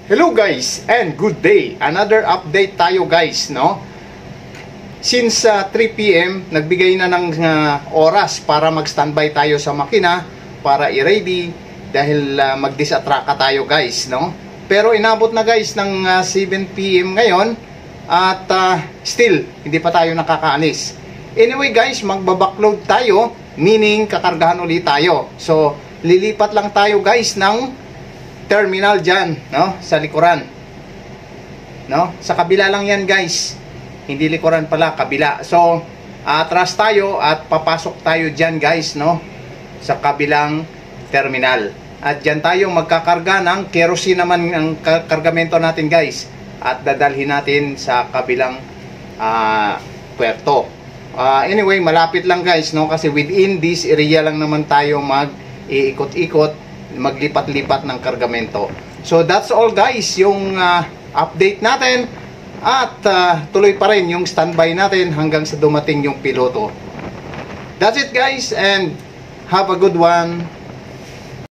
Hello guys and good day. Another update tayo guys, no? Since 3 PM, nagbigay na ng oras para mag-standby tayo sa makina para i-ready dahil mag-disatraka tayo guys, no? Pero inabot na guys ng 7 PM ngayon at still hindi pa tayo nakakaalis. Anyway guys, magbabackload tayo, meaning kakargahan ulit tayo. So, lilipat lang tayo guys ng terminal dyan, no? Sa likuran, no? Sa kabila lang yan guys, hindi likuran pala, kabila. So atras tayo at papasok tayo dyan guys, no? Sa kabilang terminal, at dyan tayo magkakarga ng kerosene naman ang kargamento natin guys, at dadalhin natin sa kabilang puerto. Anyway, malapit lang guys, no? Kasi within this area lang naman tayo mag-iikot-ikot, maglipat-lipat ng kargamento. So that's all guys, yung update natin, at tuloy pa rin yung standby natin hanggang sa dumating yung piloto. That's it guys, and have a good one.